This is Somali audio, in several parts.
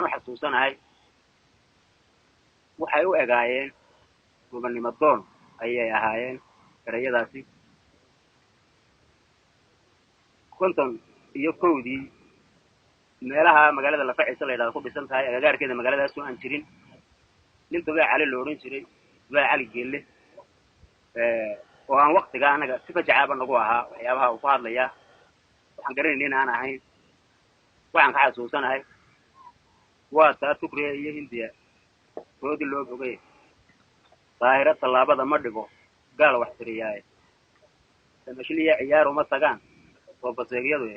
xasuusanahay waxay u egaayeen gobonnimo doon ayay ahaayeen erayadaasi konton iyo kowdii meelaha magaalada Lafaciisa la yiraahdo ku dhisan tahay agagaarkeeda magaaladaas oo aan jirin nin Dubaa Cali loo oran jiray Dubaa Cali Geelle oo aan waqtiga anaga si fajacaaba nagu ahaa waxyaabaha uu ku hadlaya waxaan garanayay in aan ahayn waxaan ka xasuusanahay waa taa Tukriya iyo Hindiya roodi loo bogay daahira talaabada ma dhigo gaal wax tiriyay tamashiliya ciyaar uma tagaan oo baseegiyadu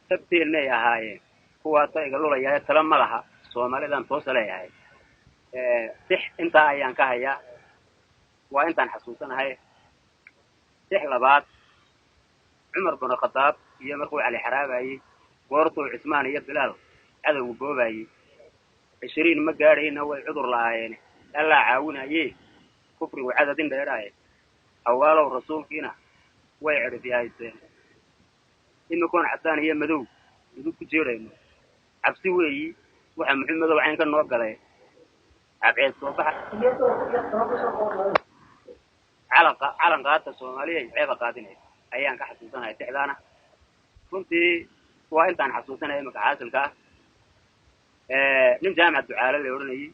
tabtiilnay ahaayeen kuwaas ay galulaya tala ma laha Soomaalidan toos leeyahay six inta ayaan ka hayaa waa intaan xasuusanahay six labaad Umar bin Khattab iyo markuu Ali Xaraabayay goortuu Cismaan iyo Bilaal cadawgu goobayay 20 ma gaarayna way cudur laayeen alla caawinayay kufri wa cadadin dheeraay awaalow rasuulkiina way cirfiyayseen inuu cadaan iyo madow iduu ku jeerayno cabsi weeyi waxa Maxamed waxaan ka noo galay عبيد صباح على قاعدة الصومالية عيبة قادنة أيام كحسوسنا يتحدانا كنت وأنت عن حسوسنا يومك عاسل كا نم جامعة الدعاء اللي يورني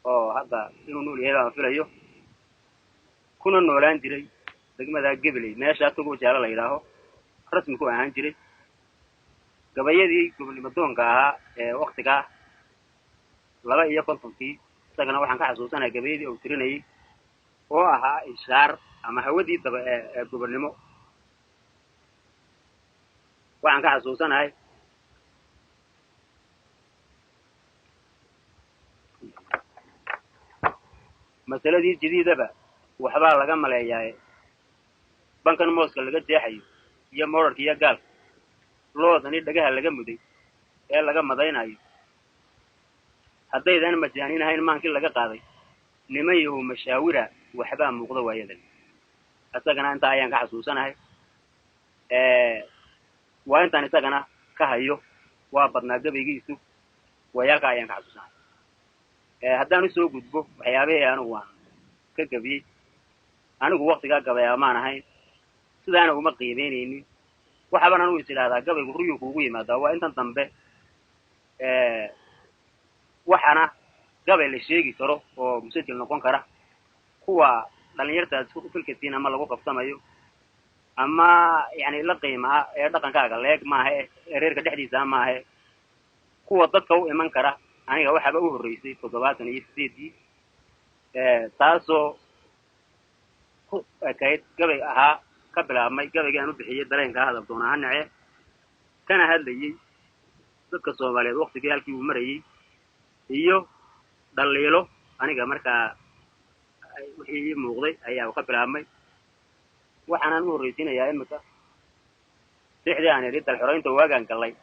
أو هذا إنه نقول هذا في رأيه كنا نولان جري دقيقة ذا قبلي ما شاتوا جالا لا يراهو رسم كوا عن جري قبل يدي قبل ما تون كا وقت كا لغا يكون فيه sagana waxaan ka xasuusanahay gabeedii oo tirinayay oo ahaa ishaar ama hawadii daba gobonnimo waxaan ka xasuusanahay masaladii jadiidaba waxba laga maleeyahay bankan mooska laga jeexayo iyo moorarka iyo gaal loodani dhagaha laga muday ee laga madaynayo haddaydan majaaniin ahayn maankii laga qaaday nimayo mashaawira waxba muuqdo waayadan asagana inta ayaan ka xasuusanahay waa intaan isagana ka hayo waa badnaa gabaygiisu wayaalka ayaan ka xasuusanahay haddaan soo gudbo waxyaabaha anigu waan ka gabiyay anigu waqtiga gabay amaan ahayn sidaana uma qiimeynaynin waxaban anigu isiraahdaa gabaygu ruyuu kuugu yimaada waa intan dambe waxana gabay la sheegi karo oo musajil noqon kara kuwa dhalinyarta isku filkiina ama lagu qabsamayo ama yani la qiimaa ee dhaqankaaga leeg ma aha reerka dhexdiisa ma aha kuwa dadka u iman kara aniga waxaba u horeysay 78 taasoo ku kayd gabay ahaa ka bilaabmay gabaygaan u bixiyay dareenka hadal doonaa nace kana hadlayay dadka Soomaaliyeed waqtigii halkii uu marayay iyo dhaliilo aniga markaa wixii muuqday ayaa ka bilaabmay waxaan u horeysiinayaa imika sixdii aan irid dalxoreynta waagaan galay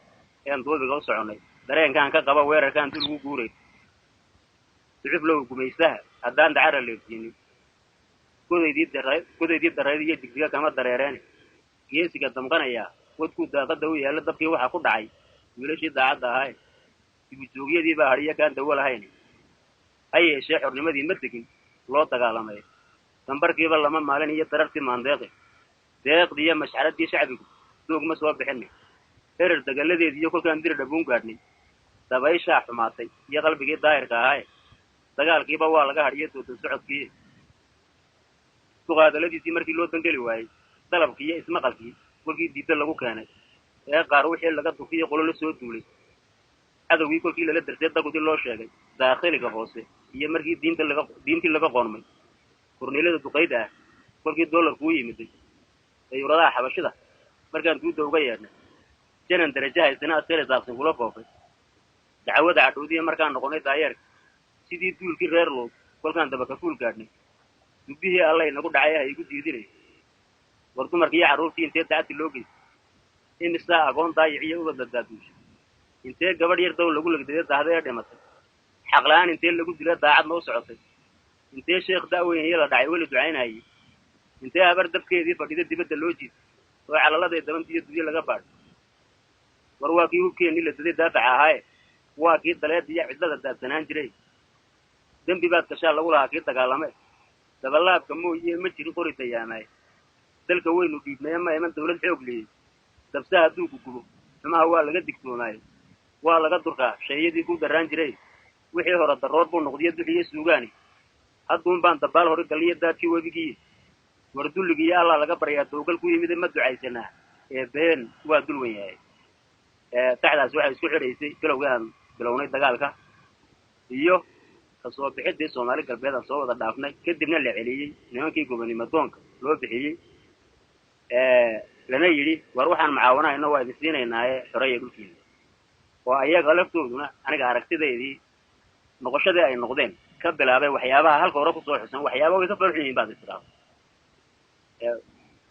ee doodiga u soconay dareenkan ka qaba weerarkan dul ugu guuray dicif loo gumaysaa haddaan dacara leeyini godaydii dareed iyo digdiga kama dareereen geesiga damqanaya wadku daaqada u yaala dabkii waxa ku dhacay wiilashii daacadda ahaa dibujoogyadii baa hariya kaan dawo lahayn ay yeeshee xornimadii ma degin loo dagaalamay dambarkiiba lama maalin iyo darartii maandeeqay deeqdiya mashcaradii shacbigu doog ma soo bixin herer dagaladeedii iyo kolkaan dir dhabuun gaadhnay dabaysha xumaatay iyo qalbigii daahirka ahaa dagaalkiiba waa laga hariyay dooda socodkii suqaadaladiisii markii loo dangeli waayay dalabkii iyo ismaqalkii kolkii diidda lagu keenay ee qaar wixii laga dufiyo qolo la soo duulay adawii kolkii lala darsay dagudii loo sheegay daakhiliga hoose iyo markii diintii laga qoonmay korneelada duqayda kolkii dollarku u yimid ayuradaha xabashida markaan duuda uga yeedhnay janan darajaha isna askari saabsan kula foofay dacwada cadhoodiya markaan noqonay daayeerka sidii duulkii reer loo kolkaan daba ka fuul gaadhnay dubihii alla inagu dhacay ay igu diidinay war dumarkii carruurtii intee dacti loo geystay imisa agoon daayiciyo uga dadaaduushay intee gabadh yar doon lagu lagday daahday ee dhimatay xaqlaan intee lagu dilay daacad noo socotay intee sheekh daaweyn iyo la dhacay wali ducaynayay intee habar dabkeedii fadhida dibadda loo jiitay oo calaladay dabantiyo dudiyo laga baadhay war waa kii hubkeenii la daday daafaca ahaa واكي دلاد يا عدة داتنان جري دم بات كشال لولا كي دغالمه دبلاب كمو يي ما جيري قوري تيامay dalka weynu dhiibnay ma iman dawlad xoog leeyahay dabsa haduu ku gubo ama waa laga digtoonay waa laga durkaa shayadii ku daraan jiray wixii hore darood buu noqday duxiye suugaani hadduu baan dabaal hore galiya daadkii wabigii wardulligii alla laga baryaa doogal ku yimid ma ducaysana been waa dul weyn yahay taxdaas waxa isku xireysay bilowgan dagaalka iyo kasoo bixidii Soomaali galbeed soo wada dhaafnay kadibna la celiyay nimankii gobonimo doonka loo bixiyay lana yiri war waxaan macaawanayna waa idinsiinaynaa xoriyad dhulkiina oo ayaga laftooduna aniga aragtideedii noqoshadii ay noqdeen ka bilaabay waxyaabaha halka hore ku soo xusan waxyaabaha way ka farxiyeen baad israa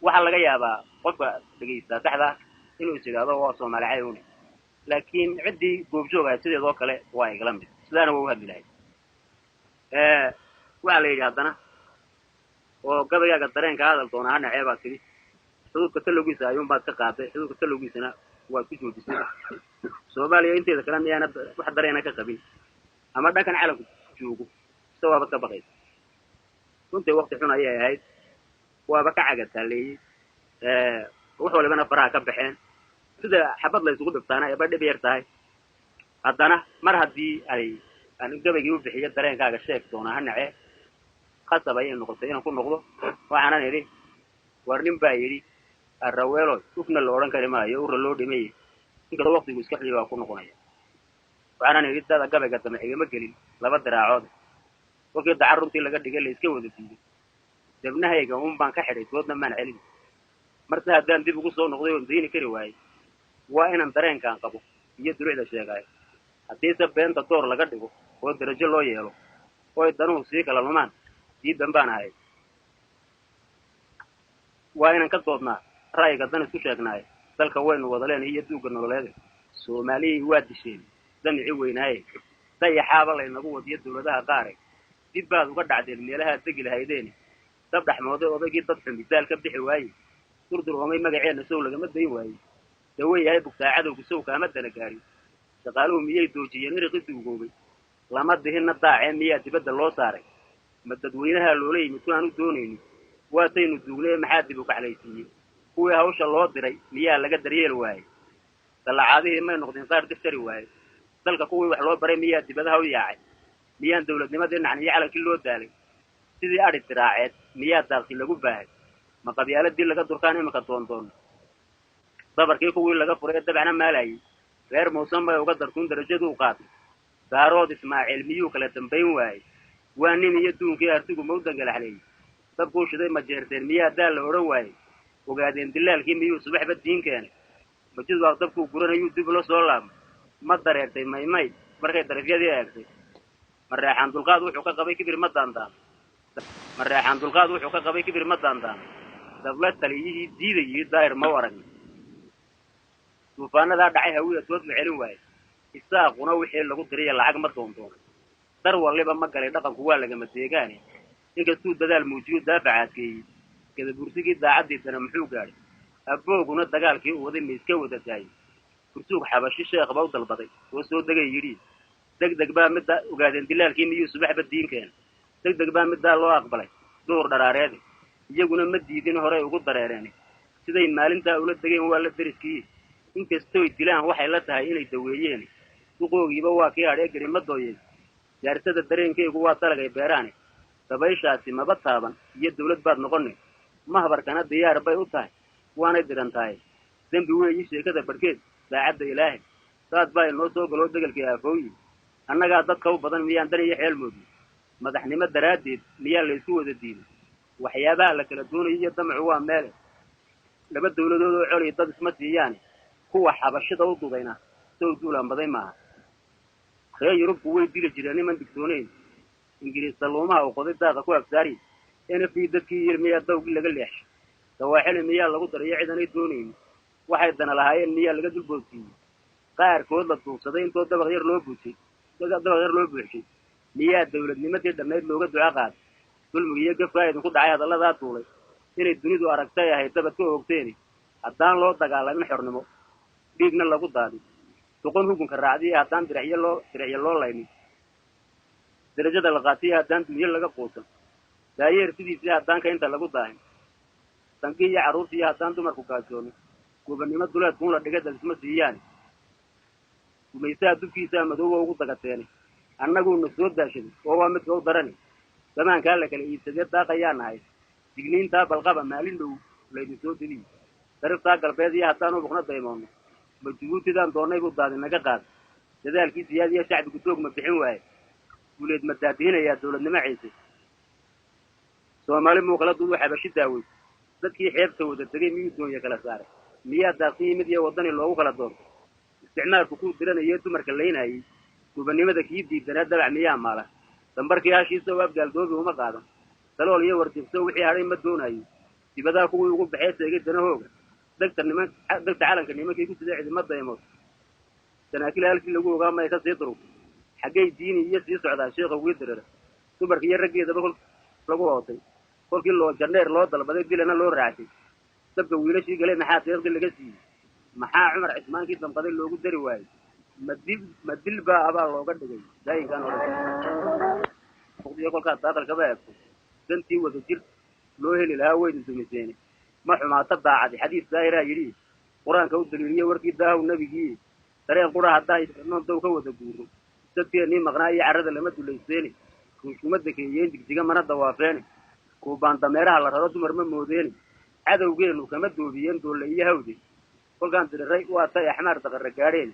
waxa laga yaabaa qofka dhageysta taxda inuu isiraado waa Soomaali caayuun laakiin cidii goobjooga sideedoo kale waa igala mid sidaana waa u hadlahay waxa la yiri haddana oo gabayga dareenka hadal doona ana ceeba tiri xuduudka taloogiisa ayuun baad ka qaaday xuduudka taloogiisana waa ku joojisay Soomaaliya inteeda kale miyaana wax dareena ka qabin ama dhakan calanku joogo sabab ka baqay runtii waqti xun ayay ahayd waaba ka cagatalay wax walibana faraha ka baxeen sida xabad la isugu dhiftaana ay badhib yar tahay haddana mar haddii ay aan gabayga u bixiyo dareenkaaga sheeg doona hanace qasab ay noqotay inaan ku noqdo waxaan yiri war nin baa yiri araweelo ufna la oran kari maayo ur loo dhimay inta waqtigu iska xiliyo ku noqonaya waxaan yiri dada gabayga tama igama gelin laba diraacood waqti dacaruntii laga dhigay la iska wada diiday dabnahayga baan ka xidhay doodna maan celin marka haddaan dib ugu soo noqday oo diini kari waayay waa inaan dareenkaan qabo iyo duruucda sheegay haddii beenta door laga dhigo oo darajo loo yeelo oo danuhu sii kala lumaan diidan baan ahay waa inaan ka doodnaa ra'yiga dan isku sheegnaa dalka waynu wada leenahay iyo duuga nololeed Soomaaliya waa disheen damci weynaaye dayaxaaba la inagu wadiyo dawladaha qaar dib baad uga dhacdeen meelaha degi lahaydeen dab dhaxmooday odaygii dad xamidaal ka bixi waayay durduroomay magaceena soo laga madayn waayay daway yahay bugtaacadu ku soo kaama dana gaari shaqaaluhu miyay doojiyeen irqi duugoobay lama dihina daaceen miyaa dibadda loo saaray madadweynaha loo yimid aan u doonaynin waa taynu duugnay maxaa dib u kaclaysiiyay kuwii hawsha loo diray miyaa laga daryeel waayay dalacaadii ma noqdeen qaar diftari waayay dalka kuwii wax loo baray miyaa dibadaha u yaacay miyaan dawladnimadii nacniyo calankii loo daalay sidii ari tiraaceed miyaa daaqsi lagu baahay ma qabyaaladii laga durkaan imika doondoon dabarkii kuwii laga furay dabacna maalayay reer muusan bay uga dartuun darajadu u qaatay daarood Ismaaciil miyuu kala dambayn waayay waa nin iyo duunkii artigu mawdan galaxlay dabku shiday ma jeerteen miyaa daal la oran waayay ogaadeen dilaalkii miyuu subaxba diin keenay majid waa dabku guranayu dib loo soo laab ma dareertay maymay markay darafyadii eegtay marreexan dulqaad wuxuu ka qabay kibir ma daandaan dabla taliyihii diidayay daayir ma waragn duufaanada dhacay hawiya dood ma celin waayay isaaquna wixii lagu diray lacag ma doondoon dar waliba ma galay dhaqanku waa laga madeegaani inkastuu dadaal muujiyo daafacaadkii kada bursigii daacadiisana muxuu gaaray abooguna dagaalkii uu waday miiska wada taayay kursuug xabashi sheekh baa u dalbaday oo soo dagay yiri degdeg baa mid ogaadeen dilaalkii miyuu subaxba diinkeen degdeg baa mid loo aqbalay door daraareed iyaguna ma diidin hore ugu dareereen siday maalinta ula dageen waa la dariskii inkastoo dilaan waxay la tahay inay daweeyeen duqoogiiba waa kii hadhe garima dooyeen jaarsada dareenkaygu waa talagay beeraan dabayshaasi maba taaban iyo dawlad baad noqonay ma habarkana diyaar bay u tahay waana diran tahay dambi weeyi sheekada barkeed daacadda ilaahay saad baa inoo soo galo degalkii afooyi annaga dadka u badan miyaan dan iyo xeel moodi madaxnimo daraadeed miyaa la isku wada diiday waxyaabaha la kala doonayo damcu waa meel laba dawladood oo coli dad isma siiyaan kuwa xabashada u dudayna soo duulaan baday maaha reer Yurubku way dili jireen niman digtooneyn Ingiriis saloomaha oo qoday daaqa ku afsaari NF dadkii yirmiya dawg laga leexshay dawaaxil miyaa lagu daray ciidan ay doonayeen waxay dana lahaayeen miyaa laga dulboodsiiyay qaarkood la duubsaday intoo dabaq yar loo buuxiyay miyaa dawladnimadii dhammeyd looga duca qaaday dulmiga gafaydu ku dhacay hadallada tuulay inay dunidu aragtay ahay dabad ka ogteen haddaan loo dagaalamin xornimo dhiigna lagu daadi تقول هجوم كالرعدية هتان درعي الله ليني درجة الغاتية هتان دنيا لقى قوسا لا يرتدي فيها هتان كأنت لقوا داين تنكي عروسي هتان دمر كوكاسوني وبني ما دولة تكون لدقات الاسم سياني وميسا دفكيسا مدوه وقوطة كتاني أنا أقول نسود داشد وهو متقو دراني زمان كان لك الإيسادية دا قيان هاي تقنين تا بالغابة مالين دو ليدي سود دي تعرف تا قلبيدي هتانو بخنا دايمون مجبوتي دان دوني بوداد نقا قاد لذلك سيادية شعب كتوك مبحين واي وليد مدادين يا دولة نمعيسي سوامالي موقلات دولو حبشي داوي dadkii xeebta wada tagay miyuu kala saaray miyaa daaqimidii wadani loogu kala doorto isticmaalku ku diranayay dumarka leynayay gubannimada kii diidanaa dabac miyaa maala dambarkii hashiisa oo abgaaldoobay uma qaadan talool iyo wartiibso wixii hadhay ma doonayo dibadaha kuwii ugu baxay seegay danahooga dagta calanka nimankii ku siday cidima daymood sanaakil halkii lagu ogaamay ka sii durug xaggay diini iyo sii socdaa sheekha wiidirara dumarka iyo raggeedaba lagu hootay kolkii loo jandeer loo dalbaday dilana loo raacay dabka wiilashii galay maxaa deeqdi laga siiyey maxaa cumar cismaankii damqaday loogu dari waayey madil baa abaa looga dhigay daayinkan oqdiyo kolkaas daaqalkaba eegto dantii wada jir loo heli lahaa weydu dumiseeni ma xumaata daacadi xadiis daahiraa yidhi qur-aanka u daliiliyey warkii daahow nebigii dareen qura haddaa noon dow ka wada guuro dadkeennii maqnaa iyo carrada lama dulayseeni ruushuma dekeeyeen digdiga mana dawaafeeni kuubaan dameeraha la raro dumar ma moodeeni cadowgeenu kama doobiyeen doolle iyo hawde kolkaan diriray waa tay axmaar daqarra gaadheen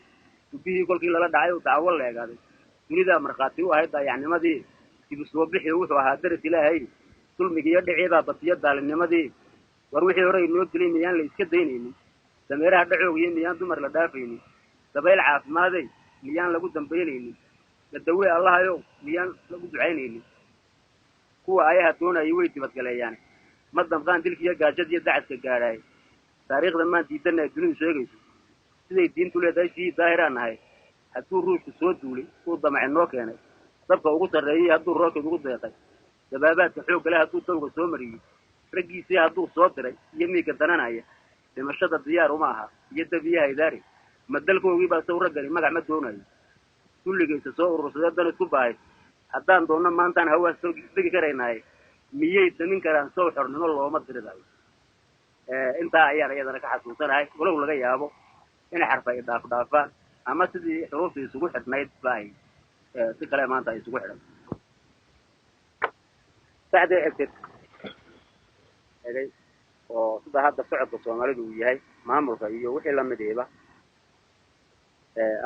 dubbihii kolkii lala dhacay uu dacwo leegaaday dunidaa markhaati u ahayd daayacnimadii dibu soo bixii wuxuu ahaa daris ilaahay dulmigiiyo dhiciibaa batiyo daalinnimadii war wixii hore inoo dilay miyaan la iska daynaynin dameeraha dhacoogiyo miyaan dumar la dhaafaynin dabayl caafimaaday miyaan lagu dambaynaynin dadawee allahayow miyaan lagu ducaynaynin kuwa ayaha doonayay way dibadgaleeyaan ma damqaan dilkiiyo gaajadiiyo dacadka gaadhaay taariikhda maan diidanna ay dunidu sheegayso siday diintu leedahay sii daahiraan nahay hadduu ruushku soo duulay uu damacin noo keenay dabka ugu sarreeyey hadduu rooked ugu deeqay dabaabaadka xoogga leh hadduu dawga soo mariyey raggiisii hadduu soo diray iyo miigga dananaya dhimashada diyaar uma aha iyo dabiyaha idaari ma dalkoogii baa saw raggani magac ma doonayo kulligaysa soo urursadee dan isku baahay haddaan doonno maantaan hawaas soo degi karaynaaye miyay damin karaan sow xornimo looma diridayo intaa ayaan iyadana ka xasuusanahay walow laga yaabo inay xarfa ay dhaafdhaafaan ama sidii xuruuftii isugu xidhnayd ba ay si kale maanta ay isugu xidhan saxdee egtid egay oo sida hadda socodka soomaalidu uu yahay maamulka iyo wixii lamid ihiba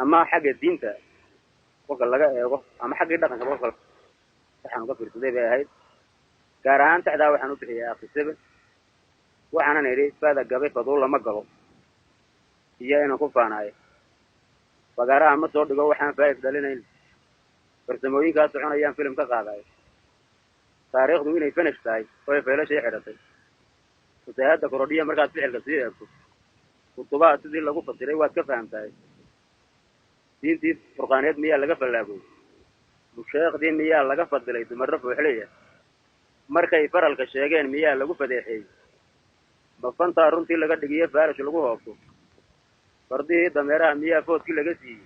ama xagga diinta kolka laga eego ama xaggii dhaqanka kolka waxaan uga fiirsaday bay ahayd gaar ahaan saxdaa waxaan u bixiyay akhisebe waxaanan idhi faada gabay faduu lama galo iyo inaan ku faanaayo bagaaraha ma soo dhigo waxaan faa'id dhalinayn farsamooyinkaas soconayaan filim ka qaadayo taariikhdu inay finish tahay oo ay faylashay xidhatay fasaahadda korodhiya markaad ficilka sii eegto kutubaha sidii lagu fasiray waad ka fahamtahay diintii furqaaneed miyaa laga fallaagooy musheekhdii miyaa laga fadilay dumarro fooxleya markay faralka sheegeen miyaa lagu fadeexeeyey mafantaa runtii laga dhigiyo faarash lagu hoobto fardihii dameeraha miyaa foodkii laga siiyey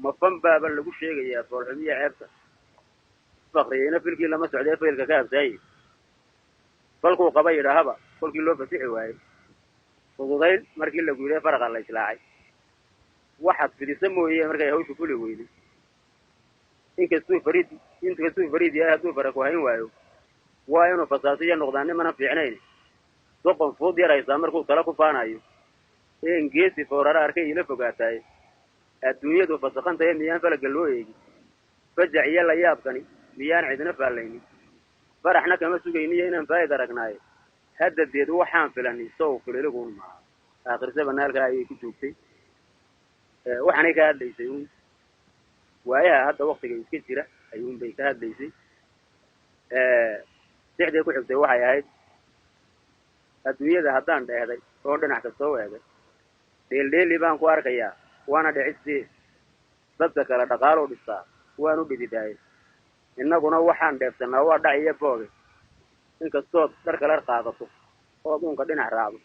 mafan baaba lagu sheegayaa foolxumiya ceebta fakriyeyna filkii lama socdee faylka ka habsaaye falkuu qaba yidhaahaba kolkii loo fasixi waayey fududayn markii lagu yidhay faraqa la islaacay waxaad fidisa mooye markay hawshu fuli weyday inkastuu fariid yahay hadduu faraku hayn waayo waa inuu fasaasiya noqdaan nimana fiicnayn doqon fuud yaraysaa markuu tala ku faanayo een geesi foorara arkay ila fogaataay adduunyadu fasakhantaye miyaan falaga loo eegi fajac iyo la yaabkani miyaan cidina faallaynin faraxna kama sugayniyo inaan faa'id aragnaayo haddadeed waxaan filanay sow fililigun maaha aakhirse banaalka ayay ku joogtay waxaanay ka hadlaysay uun waayaha hadda waktiga iska jira ayuun bay ka hadlaysay sixday ku xigtay waxay ahayd adduunyada haddaan dheehday oo dhinac kastoo eegay dheeldheeli baan ku arkayaa waana dhicisii dadka kale dhaqaalou dhistaa waan u dhididaaye innaguna waxaan dheefsanaa waa dhac iyo booge inkastood dhar kala qaadato ood uunka dhinac raacdo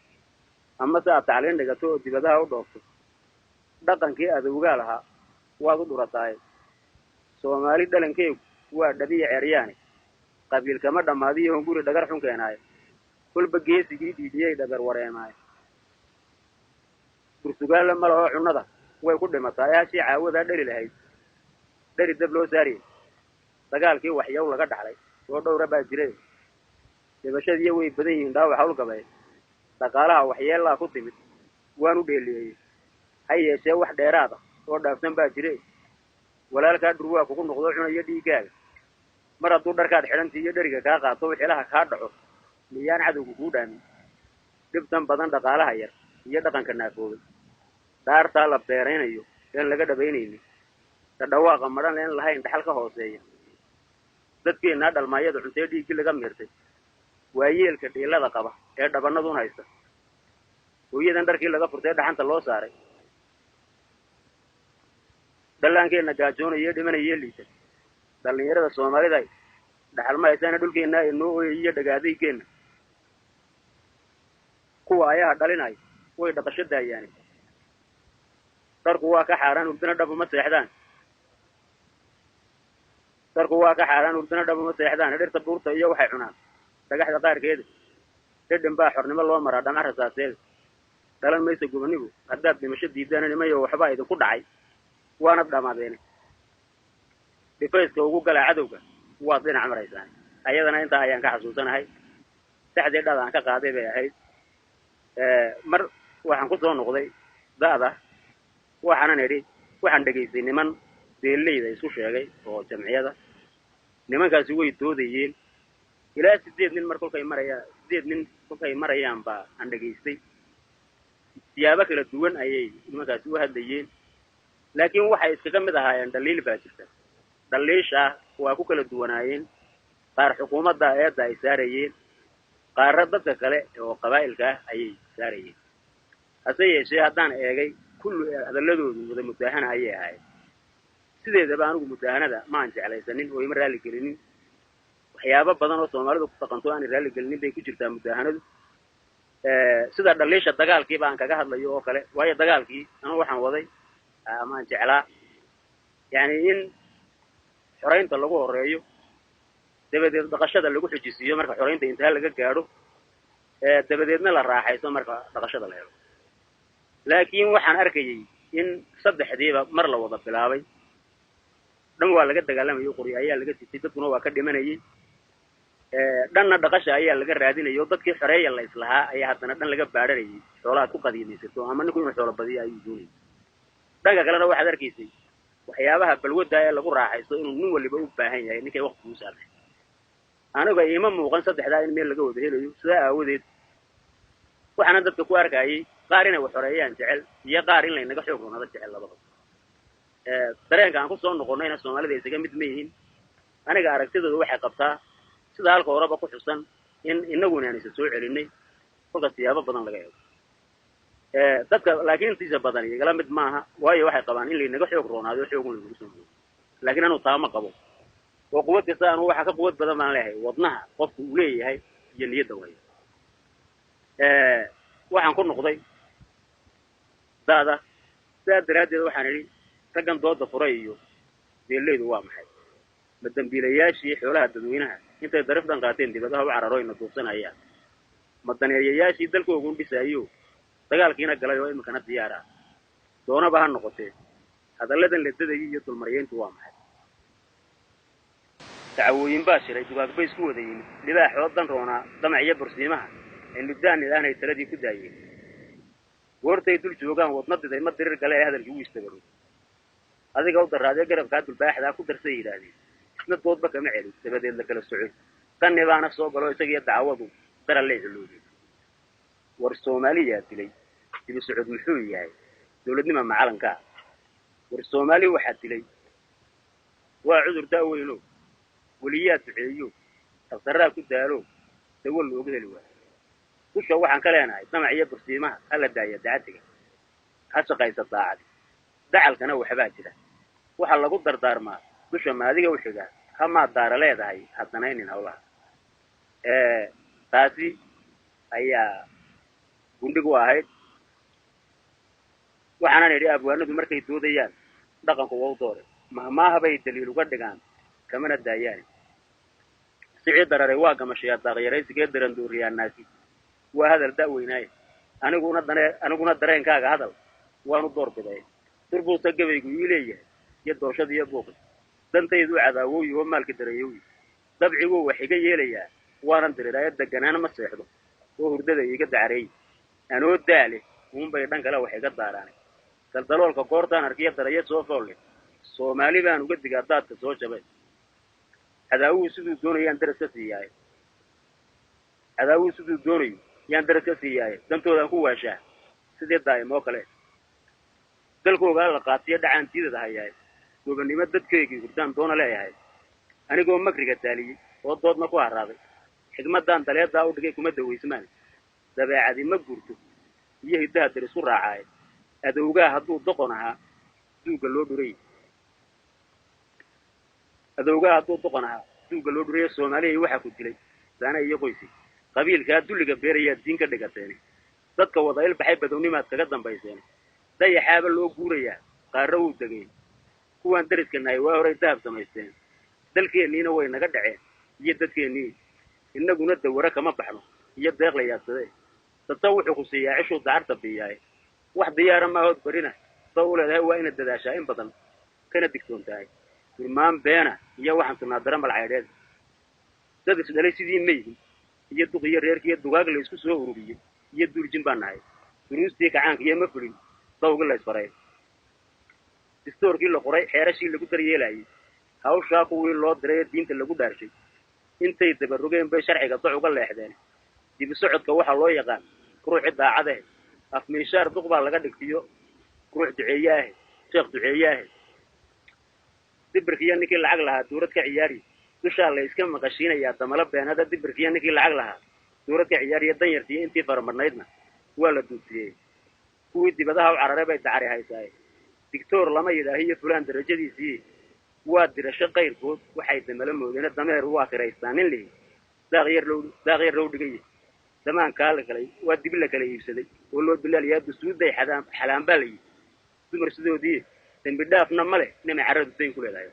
ama se aad tacliin dhigato oo dibadaha u dhoofto dhaqankii adowgaa lahaa waad u dhurataay soomaali dhalankeygu waa dhabiya ceryaani qabiil kama dhammaadiyo hunguri dhagar xun keenaayo kolba geesigii dhiidhiyey dhagar wareemaayo burtugaalla ma lahoo cunnada way ku dhimataa hashii caawadaa dheri lahayd dheri dab loo saariyey dagaalkii waxyaw laga dhaxlay oo dhowra baa jiray dhibashadiiyo way badan yihiin dhaawac hawlgabay dhaqaalaha waxyeellaa ku timid waan u dheeliyeeyey ha yeeshee wax dheeraad ah oo dhaafsan baa jire walaalkaa dhurwaa kugu noqdo cunayo dhiiggaaga mar hadduu dharkaad xidhantii iyo dheriga kaa qaato wixilaha kaa dhaco miyaan cadowga kuu dhaamin dhibtan badan dhaqaalaha yar iyo dhaqanka naafoobay dhaartaa la beeraynayo een laga dhabaynaynin dhadhawaaqa madhan een lahayn dhaxal ka hooseeya dadkeennaa dhalmaayada cuntee dhiiggii laga miirtay waa yeelka dhiilada qaba ee dhabannaduun haysta hooyadan dharkii laga furtay dhaxanta loo saaray dhallaankeenna gaajoonayo dhimanayee liita dhallinyarada soomaalida dhaxal ma haysaana dhulkeennaa inoo ooyay iyo dhagaadaygeenna kuwa ayaha dhalinayo way dhaqasho daayaani dharku waa ka xaaraan urdina dhab uma seexdaan dhirta buurta iyo waxay cunaan dhagaxda qaarkeeda dhedhan baa xornimo loo maraa dhamac rasaaseeda dhalan maysa gubanigu haddaad dhimasho diidaan nimayo waxbaa idinku dhacay waanad dhamaadeene dhifayska ugu galaa cadowga waad dhinac maraysaan ayadana intaa ayaan ka xasuusanahay saxdii dhada aan ka qaaday bay ahayd mar waxaan ku soo noqday da'da waxaanan idhi waxaan dhegaystay niman beelleyda isu sheegay oo jamciyada nimankaasi way doodayeen ilaa 8 nin kolkay marayaan baa aan dhegaystay siyaabo kala duwan ayay nimankaasi u hadlayeen laakiin waxay iskaga mid ahaayeen dhaliil baa jirta dhaliisha waa ku kala duwanaayeen qaar xukuumadda eedda ay saarayeen qaarra dadka kale oo qabaa'ilka ah ayay saarayeen hase yeeshee haddaan eegay kullu hadalladoodu wada mutaahana ayay ahaayeen sideedaba anigu mutaahanada ma aan jeclaysanin oo ima raalli gelinin waxyaabo badan oo soomaalidu ku dhaqanto aan raalli gelinin bay ku jirtaa mutaahanadu sida dhaliisha dagaalkii baan kaga hadlayo oo kale waayo dagaalkii anu waxaan waday ama aan jeclaa yani in xoraynta lagu horeeyo dabadeed dhaqashada lagu xujisiiyo marka xoraynta intaa laga gaadho dabadeedna la raaxayso marka dhaqashada la helo laakiin waxaan arkayay in saddexdiiba mar la wada bilaabay dhan waa laga dagaalamayo qori ayaa laga sitay dadkuna waa ka dhimanayay dhanna dhaqasha ayaa laga raadinayo dadkii xoreeya la islahaa ayaa haddana dhan laga baadharayay xoolaha ku qadiimaysato ama ninku inuu xoolo badiyo ayuu doonayay dhanka kalena waxaad arkaysay waxyaabaha balwadda ee lagu raaxaysto inuu nin waliba u baahan yahay ninkay waqti u saartay aniga iima muuqan saddexdaa in meel laga wada helayo sidaa aawadeed waxaana dadka ku arkayay qaar inay wax xoreeyaan jecel iyo qaar in laynaga xoog roonada jecel labada dareenka aan ku soo noqonnayna soomaalida isaga mid ma yihiin aniga aragtidooda waxay qabtaa sida halka horeba ku xusan in inaguna aan isa soo celinay kolka siyaabo badan laga eego dadka laakiin intiisa badan igala mid maaha waayo waxay qabaan in laynaga xoog roonaado xoogun lagu soo noqdo laakiin anu taama qabo oo quwad kasta anu waxa ka quwad badan baan leeyahay wadnaha qofku uu leeyahay iyo niyadda waayo waxaan ku noqday daada sidaa daraaddeed waxaan idhi raggan dooda furay iyo beelleydu waa maxay ma dambiilayaashii xoolaha dadweynaha intay darif dhan qaateen dibadaha u cararooyna duubsanayaan ma daneeyayaashii dalkoogu dhisaayo dagaalkiina galay oo iminkana diyaara doonaba ha noqotee hadalladan la dadayay iyo dulmaryeyntu waa maxay dacwooyin baa shiray dugaag bay isku wada yimid libaaxoo dan roonaa damac iyo bursiimaha ee nuddaani aanay taladii ku daayeen goortay dul joogaan wadna diday ma dirir gale ee hadalkii u istabaro adiga u daraadee garabkaa dulbaaxdaa ku darsay yidhaahdeen isna doodba kama celin dabadeed la kala socoy qanni baana soo galo isagiiyo dacwadu dara lee xulooday war soomaaliyaa dilay dibi socod muxuu yahay dawladnima macalankaa war soomaali waxaa dilay waa cudur daaweyno weliyaa duceeyo daktarraa ku daalo dawo looga heli waayo dusha waxaan ka leenahay damac iyo bursiimaha hala daaya dacatiga ha shaqaysa daacadi dacalkana waxbaa jira waxaa lagu dardaarmaa dusha maadiga u xigaa hamaa daara leedahay haddanaynin hawlaha taasi ayaa gundhigu ahayd waxaana nidhi abwaanadu markay doodayaan dhaqanku waa u doore mahmaaha bay daliil uga dhigaan kamana daayaan sicii dararay waa gamashayaa daaqyaraysigee daran dooriyaa naasi waa hadal da'weynaaye aniguna dareenkaaga hadal waanu doorbiday durbuusa gabaygu ii leeyahay iyo dooshada iyo buuqi dantaydu cadaawooyi oo maalka dareeyooyi dabciguu wax iga yeelayaa waanan diriraayo deganaan ma seexdo oo hurdada iiga dacareey anoo daale uunbay dhan kale wax iga daaraanay daldaloolka goortaan arkiyo darayo soo foolle soomaali baan uga digaa daadka soo jabay cadaawuhu siduu doonayo yaan daras ka siiyaaye dantoodaan ku waashaa sidii daa'im oo kale dalkoogaa la qaatiyo dhacaantiidada hayaaye gobannimo dadkaygii hurdaan doona leeyahay anigoo makriga taaliyey oo doodna ku haraaday xigmaddaan daleedaa u dhigay kuma dawaysmaan dabeecadi ma guurto iyo hiddaha dar isku raacaaye adowgaa hadduu doqon ahaa duugga loo dhuraye soomaaliya waxaa ku dilay saana iyo qoysi qabiilkaa dulliga beerayaa diin ka dhigateene dadka wada ilbaxay badownimaad kaga dambayseene dayaxaaba loo guurayaa qaarra wuu degeen kuwaan dariska nahay waa horay dahab samaysteen dalkeenniina way naga dhaceen iyo dadkeennii innaguna daware kama baxno iyo deeq la yaadsadee dadta wuxuu ku siiyaa cishuu dacarta biyaaye wax diyaara maahood barina sa u leedahay waa inaad dadaashaa in badan kana digtoon tahay tilmaan beena iyo waxaan tilnaadara malcaydheed dad isdhalay sidii maydi iyo duq iyo reerkiiyo dugaag la isku soo ururiyey iyo duurjin baan nahay duruustii kacaanka iyo ma fulin dawgii la isfaray distoorkii la qoray xeerashii lagu daryeelayay hawshaa kuwii loo diray ee diinta lagu dhaarshay intay dabarogeen bay sharciga doc uga leexdeen dibi socodka waxaa loo yaqaan ruuxi daacadeh afmiishaar duq baa laga dhigtiyo ruux duceeyaahe sheekh duceeyaahe dibirkiiyo ninkii lacag lahaa dawlad ka ciyaari dushaa la iska maqashiinayaa damalo beenada dibirkiiyo ninkii lacag lahaa dawlad ka ciyaariyo danyartiiyo intii faramarnaydna waa la duudsiyey kuwii dibadaha u cararay bay dacari haysaaye dictoor lama yidhaahiyo fulaan darajadiisii waa dirasho qayrkood waxay damala moodeene dameer waa kiraystaa nin lihi daaq yar low dhigay damaankaa la kalay waa dibi la kala iibsaday oo loo bilaalayaa dusuuday xalaan baa la yidhi dumar sidoodii dembi dhaafna ma leh nimay carradu dayn ku leedahay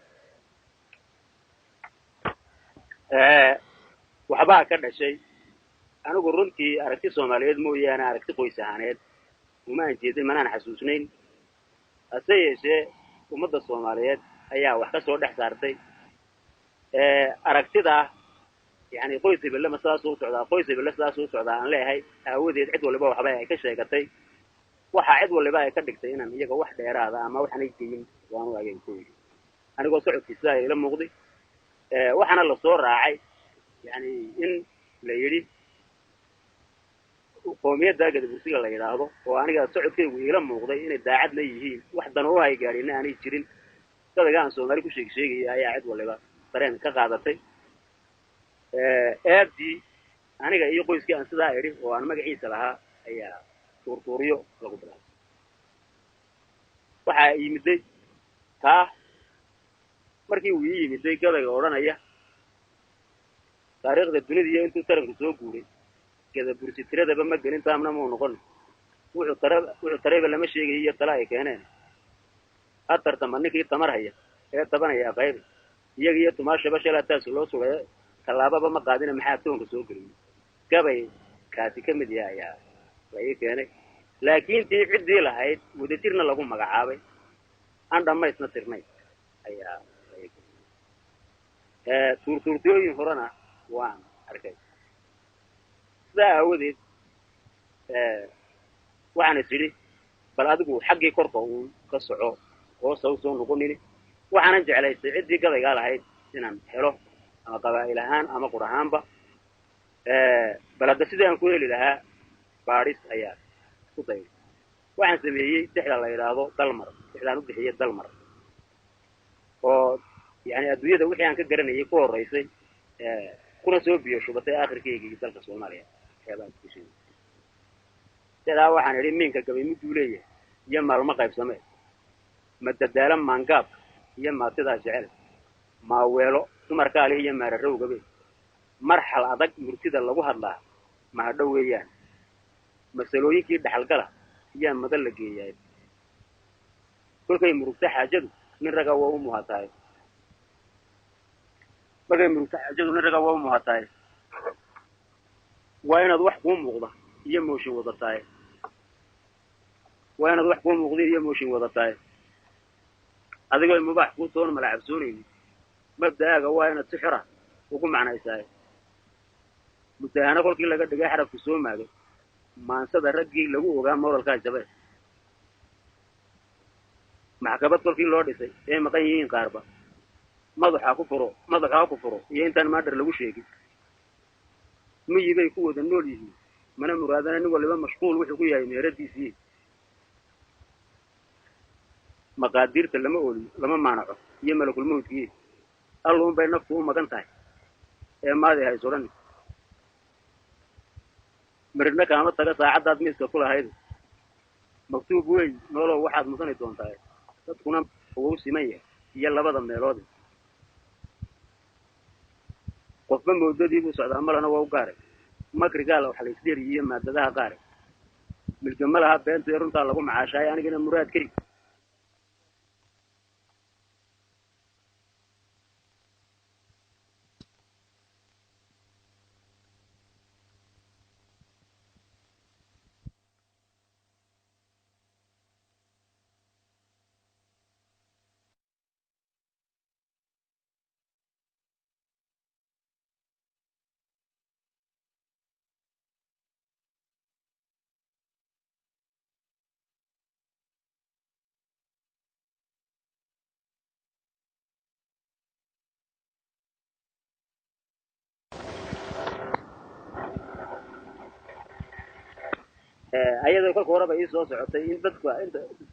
waxbaa ka dhashay anigu runtii aragti soomaaliyeed mooyaane aragti qoys ahaaneed uma aan jeedin manaan xasuusnayn hase yeeshee ummadda soomaaliyeed ayaa wax ka soo dhex saartay aragtidaa yani qoys hebellema sidaasuu socdaa aan leeyahay aawadeed cid waliba waxba ay ka sheegatay waxaa cid waliba ay ka dhigtay inaan iyaga wax dheeraada ama waxanay geyin waanu agayn ku yidhi anigoo socodkiisa ila muuqday waxaana lasoo raacay yani in la yidhi qoomiyadda gadabursiga la yidhaahdo oo aniga socodkaygu iila muuqday inay daacadna yihiin wax dano u hay gaadhina aanay jirin dadaga aan soomaali ku sheegaya ayaa cid waliba dareen ka qaadatay aabdii aniga iyo qoyskii aan sidaa idhi oo aan magaciisa lahaa ayaa tuurtuuryo lagu bilaabay waxaa yimiday taa markii uu ii yimiday gabayga odhanaya taariikhda dunida iyo intuu taranku soo guuray gadabursi tiradaba ma gelin taamna mau noqon wuxuu tarayba lama sheegayo iyo tala ay keeneen ha tartama ninkii tamar haya ee tabanaya qaybi iyaga iyo tumaashaba shalaa taas loo sugay tallaababa ma qaadina maxaa toonka soo geliyey gabay kaasi ka mid yahay ayaa la ii keenay laakiin tii ciddii lahayd wadajirna lagu magacaabay aan dhammaysna tirnayd ayaa la ii keenay tuurtuurtooyin horena waan arkay sidaa aawadeed waxaan is idhi bal adigu xaggii korka uun ka soco hoosa usoo noqonini waxaanan jeclaystay ciddii gabaygaa lahayd inaan helo ama qabaa'il ahaan ama qur ahaanba bal hadda sidii aan ku heli lahaa baadhis ayaa isku dayay waxaan sameeyey dexda la yidhaahdo dalmar dexdaan u bixiyey dalmar oo yani adduunyada wixii aan ka garanayay ku horraysay kuna soo biyo shubatay aakhirkaygii dalka soomaaliya waxyaabaa isku sheegay sidaa waxaan idhi miinka gabay miduu leeyahay iyo maalmo qaybsamee ma dadaala maangaabka iyo maatidaa jecel maaweelo dumarkaalih iyo maararowgabe marxal adag murtida lagu hadlaa mahadho weeyaan masalooyinkii dhaxalgala iyaa madan la geeyaay كل كي مرتاح حاجته من رجع وأمها تاي بقى مرتاح حاجته من رجع وأمها تاي وين أضوح قوم مغضى يموشي وضع تاي وين أضوح قوم مغضي يموشي وضع تاي هذا قال مباح قوتون ملعب سوني مبدأ وين السحرة وقوم معنا يساي متهانا كل كلا قد جاي حرف السوم هذا ما نصد الرجي لقوه وقام مور الكاج تبع مع كبت كل كلا لورد يساي إيه مقيين قاربة مضحى كفرو ينتن ما در لقوه شيء مي بي قوة النور يجي من مرادنا نقول لما مشغول وحكوية يردي فيه مقادير لما أقول لما معناه يملك الموت فيه اللهم بين نفسه ما كان تاي إيه ما ذي هاي سورني مرنا كانت ترى ساعات عاد ميسك كلها هيدا مكتوب وين نولا واحد مثلا يدون تاي تكون هو سمية يلا بدل ميلودي قف موددي بو سعد عمل أنا وقاري ما كرجال أو حليس ديري يما تدها قاري من جملها بنت يرون طالبوا مع عشاء أنا كنا مراد كريم أيضا كل كورة بيجي صوص عطي إن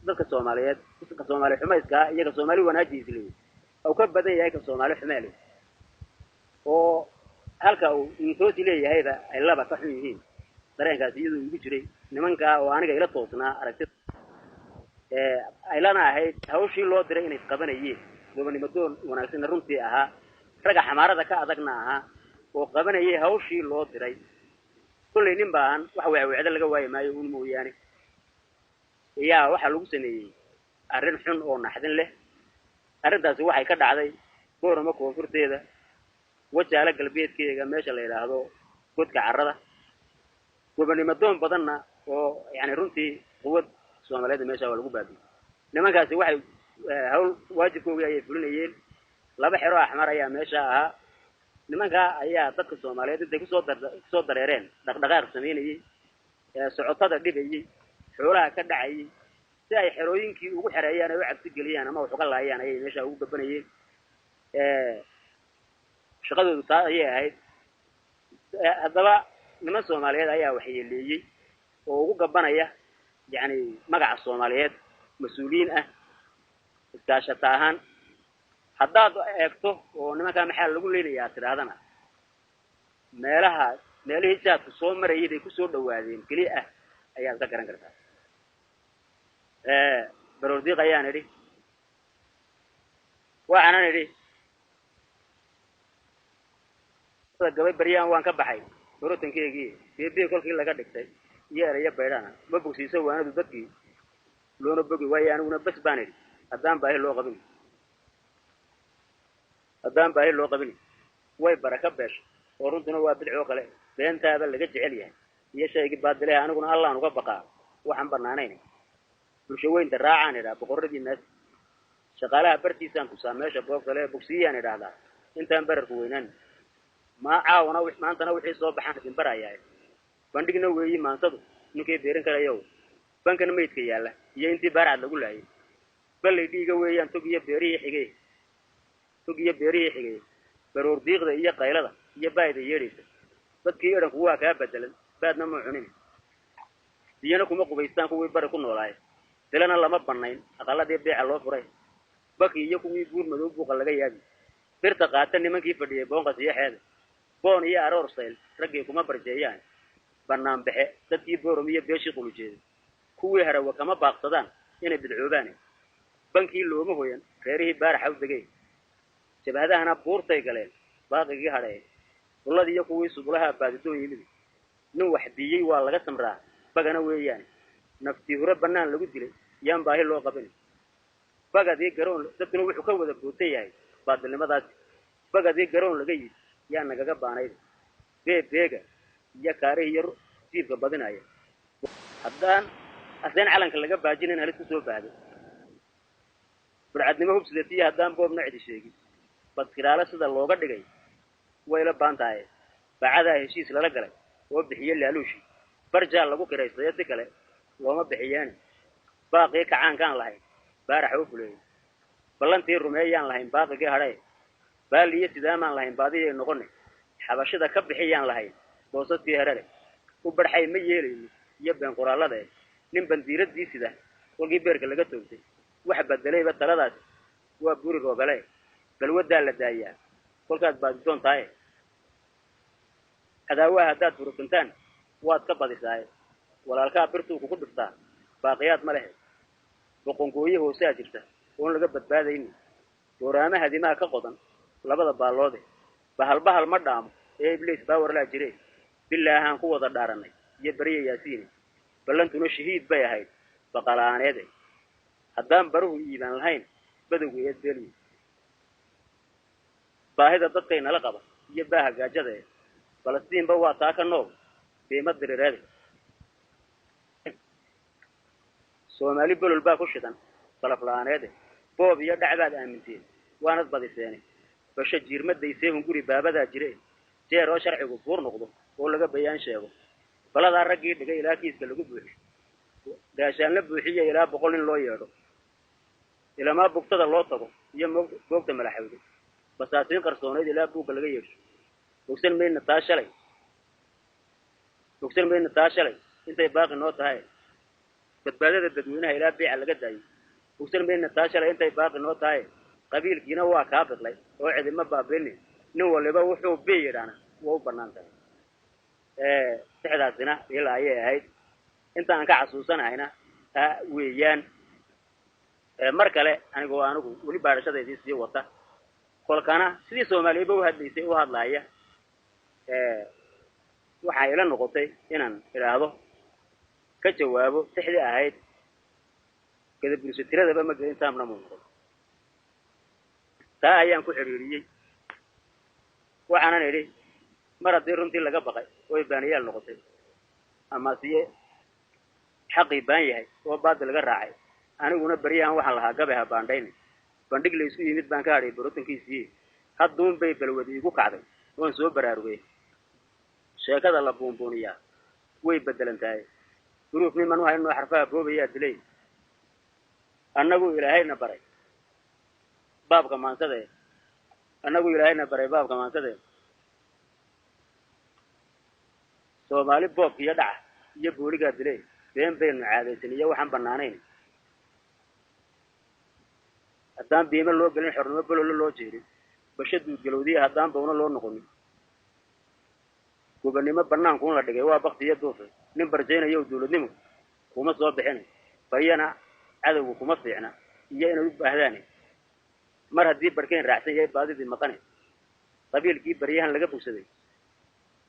بدك الصوماليات بدك الصومالي حماس كا يجي الصومالي وناجي يسلي أو كيف بدأ يجي الصومالي حمالي أو هلكا يثوتي لي هذا إلا بتحميه درين كاسيدو يجري نمان كا وأنا جاي لطوسنا أركت إلانا هاي هوشي لو درين يتقبل يجي وبني مدون وناسين رمتي أها رجع حمارة ذكاء أذقناها وقبل يجي هوشي لو درين كل نبان وحوي وعد لقى واي ما يقول مو يعني يا waxa lagu sameeyay arin xun oo naxdin leh arintaasi waxay ka dhacday goorma koonfurteeda wajaala galbeedkeega meesha la yiraahdo godka carrada gobonimo doon badanna oo yani runtii quwad Soomaaliyeed meesha waa lagu baabiyay nimankaasi waxay hawl waajibkooda ay fulinayeen laba xiro ahmar ayaa meesha ahaa nimanka ayaa dadka Soomaaliyeed inta ku soo dareereen dhaqdhaqaaq sameeyay socotada dhigayay xoolaha ka dhacay si ay xerooyinkii ugu xareeyaan ay u cabsi galiyaan ama wax uga laayaan ay meesha ugu gabanayeen shaqadoodu taa ayay ahayd hadaba niman Soomaaliyeed ayaa wax yeeleeyay oo ugu gabanaya yani magaca Soomaaliyeed mas'uuliin ah iskaashata ahaan haddaad eegto oo nimanka maxaa lagu leeyahay tiraadana meelihii jaadku soo marayay ay ku soo dhawaadeen kaliya ah ayaa ka garan kartaa baroordiiq ayaan idhi waxaan idhi gabay baryaan waan ka baxay barootankeegii beebi kolkii laga dhigtay yeeraya baydhana ma bogsiiso waanadu dadkii loona bogi waayo aniguna bas baan idhi haddaan baahi loo qabin way baraka beesho oo runtuna waa bidco kale beentaada laga jecel yahay iyo shayga baadilay aniguna Allah uga baqaa waxaan barnaanayn bulshaweynta raacaan ila boqoradii naas shaqaalaha bartiisaan ku saameesha boob kale bogsiyaan idhaahdaa intaan bararku weynaan ma caawna maantana wixii soo baxaan idin barayaa bandhigna weeyi maansadu ninkii beerin karayo bankan meydka yaala iyo intii baarcad lagu laayay balay dhiiga weeyaan togiyo beerihi xigay baroor diiqda iyo qaylada iyo baayda yeeraysa dadkii eranku waa ka bedelan baadna ma cunin diyana kuma qubaystaan kuwii bari ku noolaay dilana lama banayn aqaladii beeca loo furay baki iyo kuwii buur madow buuqa laga yaabi birta qaata nimankii fadhiyay boonqas iyo xeeda boon iyo aroor sayl raggii kuma barjeeyaan banaan baxe dadkii boorom iyo beeshii qulujeeda kuwii harawa kama baaqsadaan inay bidcoobaan bankii looma hooyan reerihii baaraxa u degay jabhadahana buurtay galeen baaqigii hadhay walladii iyo kuwii subulaha baadidoon yimid nin wax biyay waa laga samraa bagana weeyaan naftii hore banaan lagu dilay yaan baahi loo qabin bagadii garoon dadkuna wuxuu ka wada bootay yahay baadilnimadaas bagadii garoon laga yidhi yaa nagaga baanayd beega iyo kaarihi iyo jiibka badinaya haddaan aseen calanka laga baajinin halis ku soo baahday burcadnimo hubsideetiyo haddaan boobna cidi sheegin badkiraale sida looga dhigay wayla baan tahay bacadaa heshiis lala galay oo bixiye laaluushi barjaa lagu kiraystayo si kale looma bixiyeeni baaqii kacaankaan lahayn baarax oo fuleeyey ballantii rumeeyaan lahayn baaqigii hadhae baaliyo sidaamaan lahayn baadiyay noqonay xabashida ka bixiyaan lahayn boosadkii herare u barxay ma yeelayno iyo been qoraallada nin bandiiradii sida kolkii beerka laga toogtay wax bedelayba taladaas waa buri roobale balwadaa la daayaa kolkaad baadidoon tahay cadaawaha haddaad furusantaan waad ka badisaaye walaalkaa birtuu kugu dhiftaa baaqiyaad ma lehe boqongooye hoosaa jirta oon laga badbaadaynin dooraama hadimaha ka qodan labada baalloode bahal ma dhaamo ee ibliis baawarlaa jire bilaahaan ku wada dhaaranay iyo beriya yaasiine ballantuna shahiid bay ahayd baqala'aaneede haddaan baruhu iibaan lahayn badowga eed beeliye baahida dadkay nala qaba iyo baaha gaajadae falastiinba waa taa ka nool biima dirireede soomaali bolol baa ku shidan salaf la'aaneede boob iyo dhacbaad aaminteen waanad badiseene basho jiirmadaysee hunguri baabadaa jire jeer oo sharcigu buur noqdo oo laga bayaan sheego baladaa raggii dhigay ilaa kiiska lagu buuxiyo gaashaan la buuxiya ilaa 100 nin loo yeedho ilamaa bugtada loo tago iyo boogta malaxawdo basaasiin qarsooneyd ilaa buugga laga yeesho bogsan mayna taa shalay intay baaqi noo tahay badbaadada dadweynaha ilaa biica laga daayo bogsan mayna taa shalay intay baaqi noo tahay qabiilkiina waa kaa bidlay oo cidima baabeeni nin waliba wuxuu beeyadhaana waa u bannaan tahay sixdaasina ilaa ayay ahayd inta aan ka xasuusanahayna weeyaan mar kale anigu weli baadhashadeedii sii wata kolkana sidii Soomaaliyeed u hadlaysay u hadlaaya waxay ila noqotay inaan iraahdo ka jawaabo sixdii ahayd kada bulsho tiradaba ma gelin taamna muuqdo taa ayaan ku xiriiriyay waxaanan idhi mar haddii runtii laga baqay oo baaniyaal noqotay ama siye xaqii baan yahay oo baad laga raacay aniguna bariyahan waxaan lahaa gabaha baandhayn bandhig la isku yimid baan ka hadhay borotankiisii hadduun bay balwadi igu kacday oon soo baraarugay sheekada la buunbuuniyaa way bedelan tahay duruuf niman waxay noo xarfaha boobayaa dilay annagu ilaahayna baray baabka maansade Soomaali boobka iyo dhaca iyo booliga dilay been baynu caadaysan iyo waxaan banaanayn haddaan biima loo gelin xornimo bolol loo jeerin bashadu galowdiya haddaan bawna loo noqonin gobonimo banaanku la dhigay waa baqti iyo duufay nin barjeenayo dawladnimo kuma soo bixin bayana cadawgu kuma fiicna iyo inay u baahdaan mar haddii barkeen raacsan yahay baadidii maqane qabiilkii baryahan laga bogsaday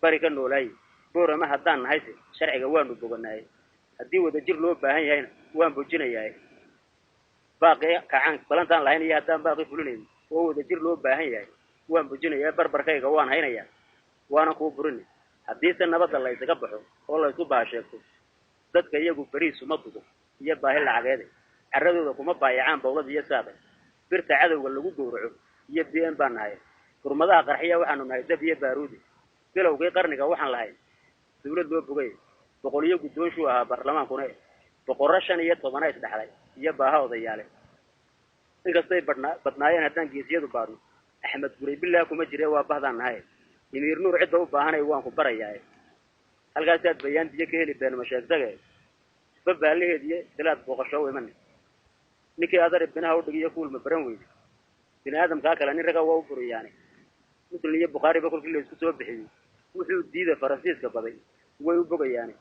bari ka noolaay boorama haddaan nahay sharciga waanu boganaay haddii wada jir loo baahan yahayna waan bojinayaa baaqi kacaan balantaan lahayn iyo haddaan baaqi fulinayn oo wada jir loo baahan yahay waan bojinayaa barbarkayga waan haynayaa waana ku burin haddii se nabadda la isaga baxo oo la isku baasheegto dadka iyagu bariisu ma dudo iyo baahi lacageed carradooda kuma baayacaan bawlad iyo saaqay birta cadawga lagu gowraco iyo been baan nahay kurmadaha qarxiya waxaanu nahay dab iyo baaruudi bilowgii qarniga waxaan lahayn dawlad loo bogay boqoliyo guddoonshu ahaa baarlamaankuna boqorro 15 isdhaxlay iyo baaha odayaale inkastay badnaayeen haddaan geesiyadu baadno axmed guray bilaa kuma jire waa bahdaan nahay imiir nuur cidda u baahanay waan ku barayaa halkaasaad bayaan diye ka heli been masheegtage babaalaheed iyo dilaad booqasho weeman ninkii adar ibnaha u dhigiyo kuulma baran weyne bini aadamkaa kale nin raga waa u buriyaane muslim iyo bukhaari ba kolkii la isku soo bixiyey wuxuu diiday faransiiska baday way u bogayaane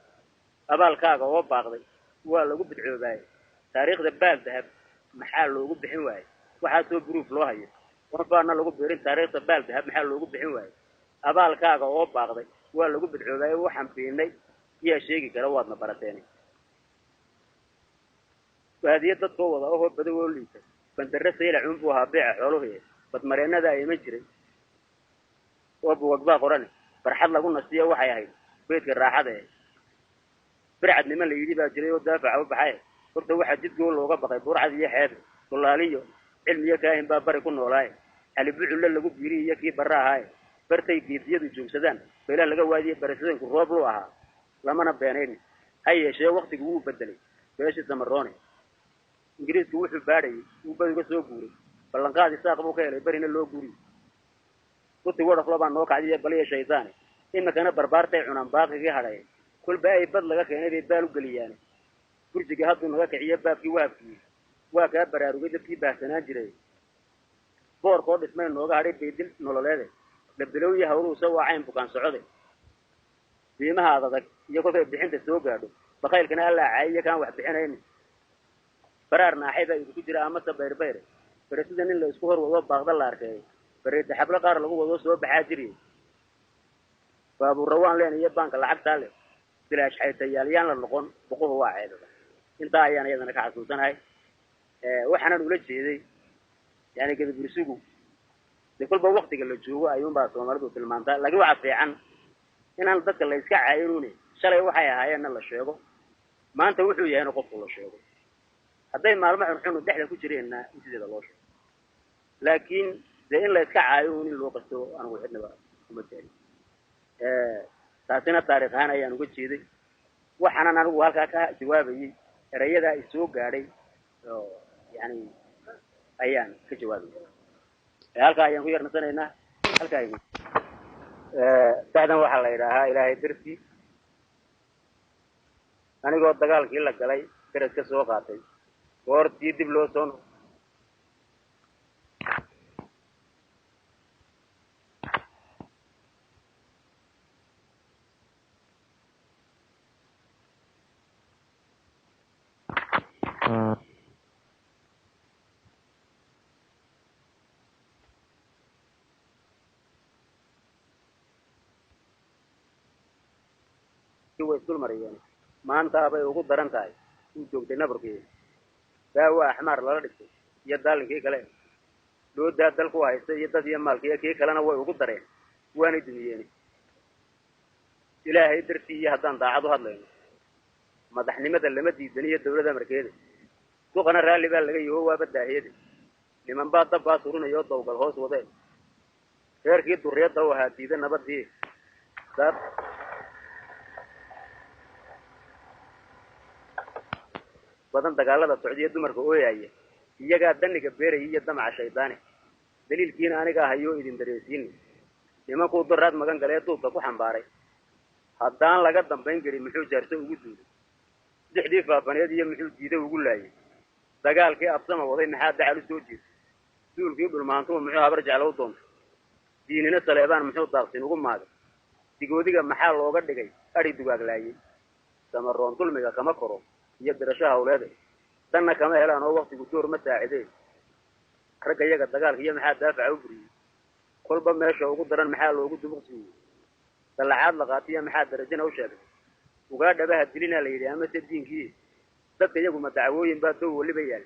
abaalkaaga oo baaqday waa lagu bidcoobaay taariikhda baal dahab maxaa loogu bixin waayay waxaa soo proof loo hayo warbaana lagu biirin taariikhda baal dahab maxaa loogu bixin waayay abaalkaaga oo baaqday waa lagu bidcoobaay waxaan fiinay iyo sheegi kara waadna barateen baadiye dadkoo wada oo baday oo liitay فندرس إلى عنبوها بيع حوله بدمرنا ذا يمجري وأبو وقبا قرن فرحت لقول نسيه وحي هاي بيت الراحة ده برعد لمن اللي يجيبها جري ودافع وبحاجة قلت واحد جد قول له وقبا برعد يحيى طلاليه علمي كاين بابر يكون ولاي اللي بيعوا له لقوا بيري يكي برا هاي برتي جيديد جوجسدان بلا لقى وادي برسدين كروب لو اها لما نبينين اي شيء وقت uu bedelay beesha samarone ingiriisku wuxuu baaray uu badiga soo guuray ballanqaadi saaq buu ka helay barina loo guuri qofti wada qlobaan noo kacdiye baliya shaytaan inna kana barbaartay cunaan baaqigi haday kul baay bad laga keenay baal u galiyaan kursiga haddu naga kiciye baabkii waabkii waa ka baraarugay dadkii baahsanaa jiray boorkood ismay nooga hadhay beedil nololeed dabdalowya hawlu soo wacayn bukaan socode diimaha adag iyo qofay bixinta soo gaadho baqaylkana alla caayay kan wax bixinayn baraarna xayda ku jira ama sabayr barasida nin la isku hor wado baaqda la arkay bareed xabla qaar lagu wado soo baxaa jiray baabu rawaan leen iyo banka lacag taale bilaash xaytayaaliyaan la noqon boqoh waa ceedada inta ayaan iyadana ka xasuusanahay waxaan ula jeeday yani gadi bursugu de kulba waqtiga la joogo ayuun baa Soomaalidu tilmaantaa laakiin waxa fiican inaan dadka la iska caayirune shalay waxay ahaayeen la sheego maanta wuxuu yahay qofku la sheego haday maalmo xun dhexda ku jireena intiida loo sheego laakiin de in la iska caayo in loo qasto aan waxnaba uma jeerin taasina taariikhan ayaan uga jeeday waxaan anigu halka ka jawaabayay erayada ay soo gaadhay oo yani ayaan ka jawaabay halka ayaan ku yarnasanaynaa halka ayaan saadan waxa la yiraahaa Ilaahay dartii anigoo dagaalkii la galay garas ka soo qaatay goortii dib loo soo ويسول مريان ما أنت أبي وقود درنتاي وجوك دينابركي داوا أحمر لا ردك يدال كي كلام لو دال كويس يدال يمال كي كلام هو وقود درين واني دنياني إلهي درتي هدان ضاعدو هدلين ما دحني مثل لما دي الدنيا الدولة الأمريكية سوق أنا رالي بالله هو بدأ هيدي لمن بعد طبعا صورنا يوضا وبالهوس وضعين غير كي الدوريات دوا هاتي ذا نبض دي badan dagaalada Sacuudiga dumarka oo yaayay iyaga daniga beeray iyo damaca shaydaani daliilkiina aniga hayo idin dareesiin nimanku daraad magan galay duubka ku xambaaray haddaan laga dambeyn garin muxuu jaarso ugu duuday dixdii faafaneed iyo muxuu diiday ugu laayay dagaalkii absama waday maxaa dacal soo jeed duulkii dhulmaantu muxuu habar jeclow doonto diinina saleebaan muxuu daaqsin ugu maaday digoodiga maxaa looga dhigay ari dugaag laayay samaroon dulmiga kama koro iyo dirashaha awleed tanna kama helaan oo waqtigu door ma saacideen raga iyaga dagaalka iyo maxaa daafac u buriyay kolba meesha ugu daran maxaa loogu dubuqsiiyay dalacaad la qaatiya maxaa darajana u sheegay uga dhabaha dilina la yiri ama diinkii dadka iyagu ma dacwooyin baa doo waliba yaal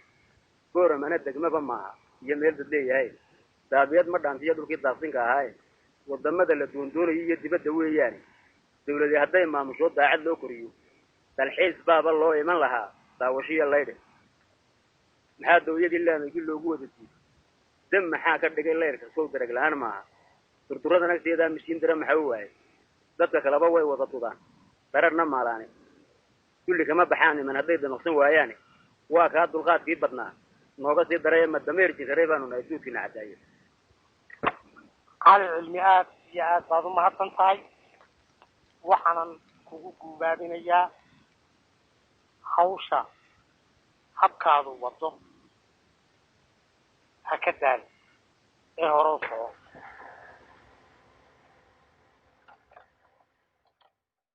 goor mana degmaba maaha iyo meel dad leeyahay daabiyad ma dhaantiyo dhulkii daaqsinka ahaa wadamada la doondoonay iyo dibadda weeyaan dawladda haday maamusho daacad loo koriyo dalxiis baaba loo iman lahaa daawashiya leeyde maxaa dawladii laamay loogu wadajiyay dam maxaa ka dhigay leerka soo darag lahaan maaha turturada nagteeda mishiin dara maxaa waayay dadka kalaba way wada tudaan dararna maalaane kulli kama baxaan man haday danqsan waayaan waa ka dulqaadkii badnaa nooga sii daray ma dameerkii qareebaan oo duudkina cadaayo قال علميات يا بعض ما هتنتهي وحنا kugu guubaadinaya hawsha habkaadu wado hakadaan ee hore soo